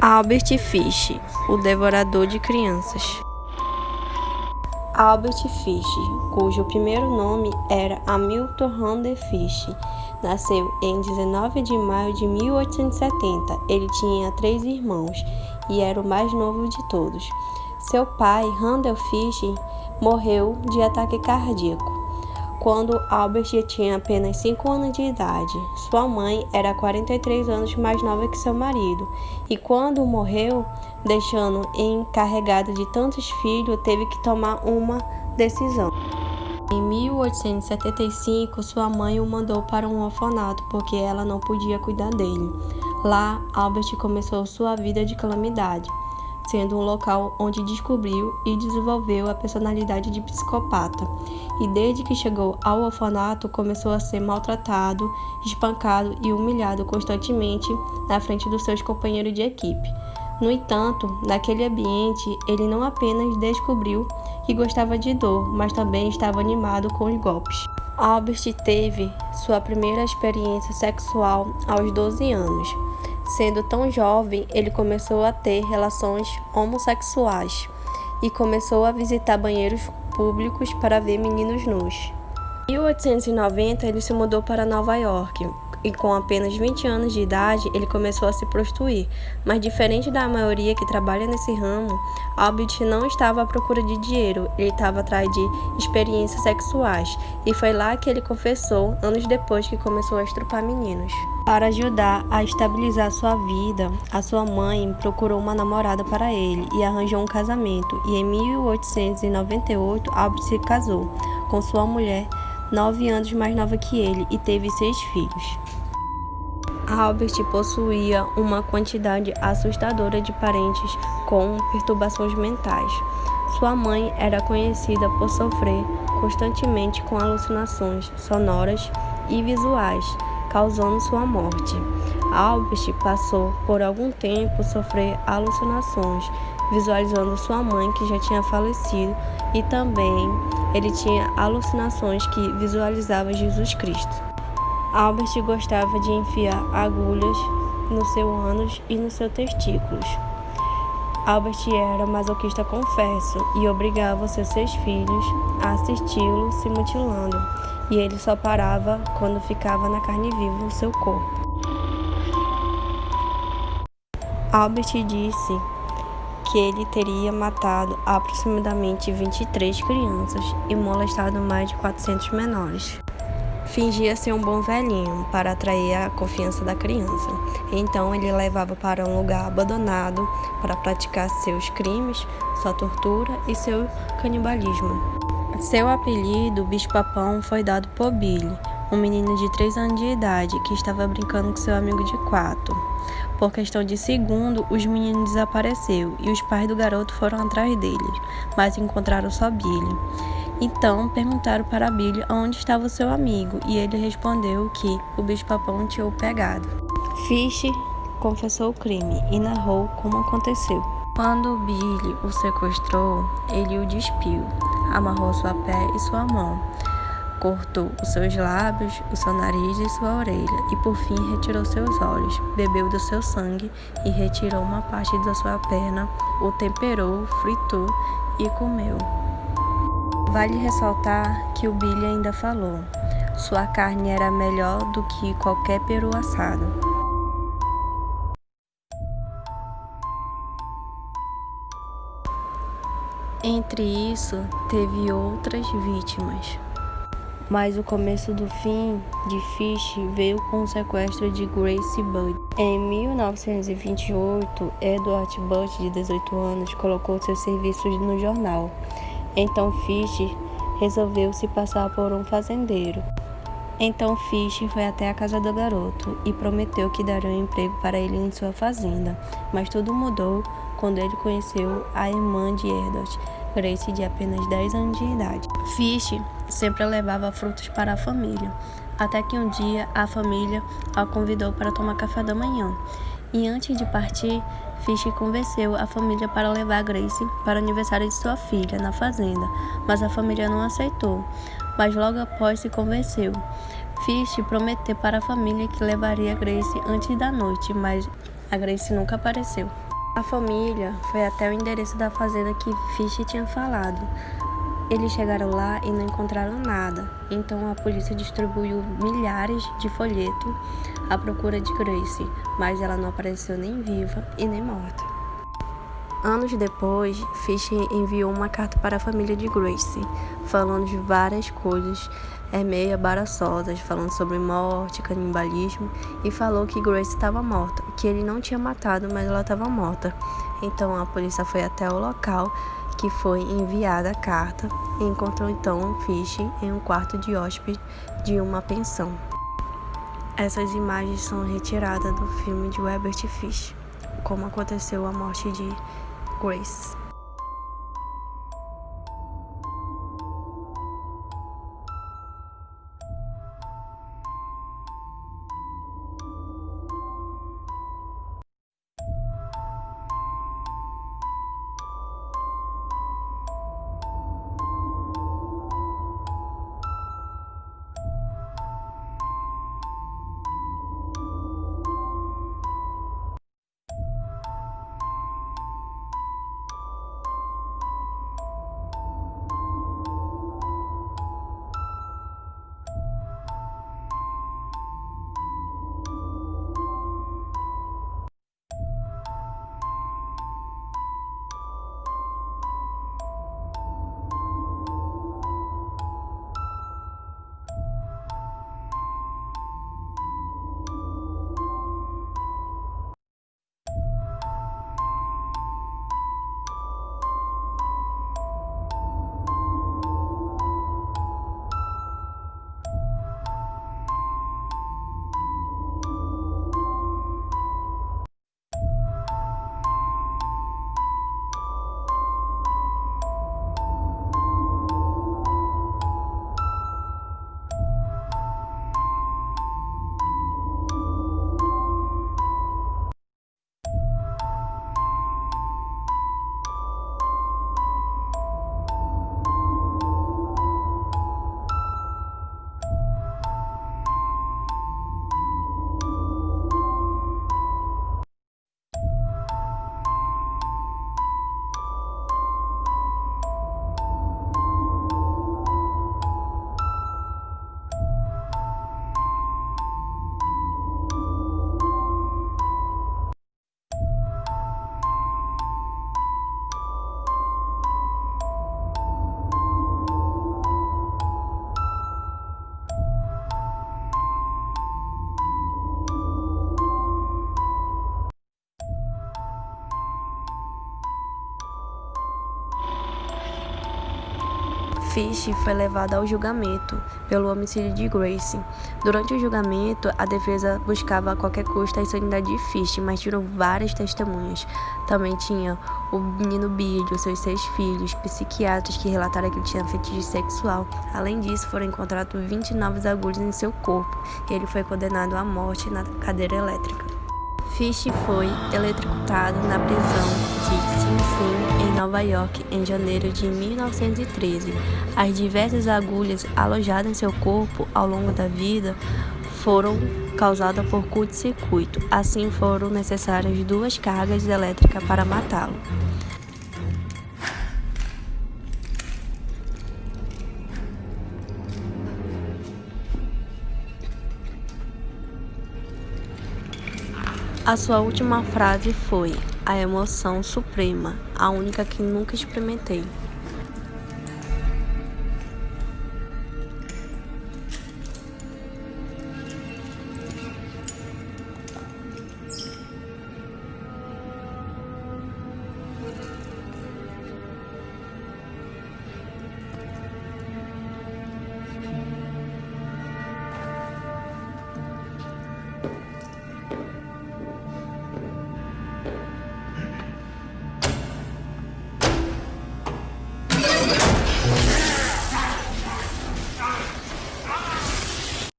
Albert Fish, o devorador de crianças. Albert Fish, cujo primeiro nome era Hamilton Hunter Fish, nasceu em 19 de maio de 1870. Ele tinha 3 irmãos e era o mais novo de todos. Seu pai, Randall Fish, morreu de ataque cardíaco quando Albert tinha apenas 5 anos de idade. Sua mãe era 43 anos mais nova que seu marido, e quando morreu, deixando encarregado de tantos filhos, teve que tomar uma decisão. Em 1875, sua mãe o mandou para um orfanato porque ela não podia cuidar dele. Lá, Albert começou sua vida de calamidade, sendo um local onde descobriu e desenvolveu a personalidade de psicopata. E desde que chegou ao orfanato, começou a ser maltratado, espancado e humilhado constantemente na frente dos seus companheiros de equipe. No entanto, naquele ambiente, ele não apenas descobriu que gostava de dor, mas também estava animado com os golpes. Albert teve sua primeira experiência sexual aos 12 anos. Sendo tão jovem, ele começou a ter relações homossexuais e começou a visitar banheiros públicos para ver meninos nus. Em 1890, ele se mudou para Nova York e com apenas 20 anos de idade, ele começou a se prostituir. Mas diferente da maioria que trabalha nesse ramo, Albert não estava à procura de dinheiro, ele estava atrás de experiências sexuais. E foi lá que ele confessou, anos depois que começou a estrupar meninos. Para ajudar a estabilizar sua vida, a sua mãe procurou uma namorada para ele e arranjou um casamento. E em 1898, Albert se casou com sua mulher, 9 anos mais nova que ele, e teve 6 filhos. Albert possuía uma quantidade assustadora de parentes com perturbações mentais. Sua mãe era conhecida por sofrer constantemente com alucinações sonoras e visuais, causando sua morte. Albert passou por algum tempo sofrer alucinações, visualizando sua mãe que já tinha falecido, e também ele tinha alucinações que visualizava Jesus Cristo. Albert gostava de enfiar agulhas no seu ânus e nos seus testículos. Albert era masoquista, confesso, e obrigava seus 6 filhos a assisti-lo se mutilando, e ele só parava quando ficava na carne viva o seu corpo. Albert disse que ele teria matado aproximadamente 23 crianças e molestado mais de 400 menores. Fingia ser um bom velhinho para atrair a confiança da criança. Então ele levava para um lugar abandonado para praticar seus crimes, sua tortura e seu canibalismo. Seu apelido, Bicho-Papão, foi dado por Billy, um menino de 3 anos de idade que estava brincando com seu amigo de 4. Por questão de segundo, os meninos desapareceram e os pais do garoto foram atrás dele, mas encontraram só Billy. Então perguntaram para Billy onde estava o seu amigo e ele respondeu que o bicho-papão tinha o pegado. Fish confessou o crime e narrou como aconteceu. Quando Billy o sequestrou, ele o despiu, amarrou sua pé e sua mão, cortou os seus lábios, o seu nariz e sua orelha e por fim retirou seus olhos, bebeu do seu sangue e retirou uma parte da sua perna, o temperou, fritou e comeu. Vale ressaltar que o Billy ainda falou: sua carne era melhor do que qualquer peru assado. Entre isso, teve outras vítimas. Mas o começo do fim de Fish veio com o sequestro de Grace Budd. Em 1928, Edward Budd, de 18 anos, colocou seus serviços no jornal. Então Fish resolveu se passar por um fazendeiro. Então Fish foi até a casa do garoto e prometeu que daria um emprego para ele em sua fazenda. Mas tudo mudou quando ele conheceu a irmã de Edward, Grace, de apenas 10 anos de idade. Fish sempre levava frutos para a família, até que um dia a família a convidou para tomar café da manhã. E antes de partir, Fish convenceu a família para levar Grace para o aniversário de sua filha na fazenda, mas a família não aceitou. Mas logo após se convenceu. Fish prometeu para a família que levaria Grace antes da noite, mas a Grace nunca apareceu. A família foi até o endereço da fazenda que Fish tinha falado. Eles chegaram lá e não encontraram nada, então a polícia distribuiu milhares de folhetos à procura de Grace, mas ela não apareceu nem viva e nem morta. Anos depois, Fish enviou uma carta para a família de Grace, falando de várias coisas meio embaraçosas, falando sobre morte, canibalismo, e falou que Grace estava morta, que ele não tinha matado, mas ela estava morta. Então a polícia foi até o local que foi enviada a carta e encontrou então Fish em um quarto de hóspede de uma pensão. Essas imagens são retiradas do filme de Robert Fish, como aconteceu a morte de Grace. Fish foi levado ao julgamento pelo homicídio de Grace. Durante o julgamento, a defesa buscava a qualquer custo a insanidade de Fish, mas tirou várias testemunhas. Também tinha o menino Billy, os seus 6 filhos, psiquiatras que relataram que ele tinha fetiche sexual. Além disso, foram encontrados 29 agulhas em seu corpo e ele foi condenado à morte na cadeira elétrica. Fish foi eletrocutado na prisão de Sing Sing, em Nova York, em janeiro de 1913. As diversas agulhas alojadas em seu corpo ao longo da vida foram causadas por curto-circuito. Assim, foram necessárias 2 cargas elétricas para matá-lo. A sua última frase foi: "A emoção suprema, a única que nunca experimentei."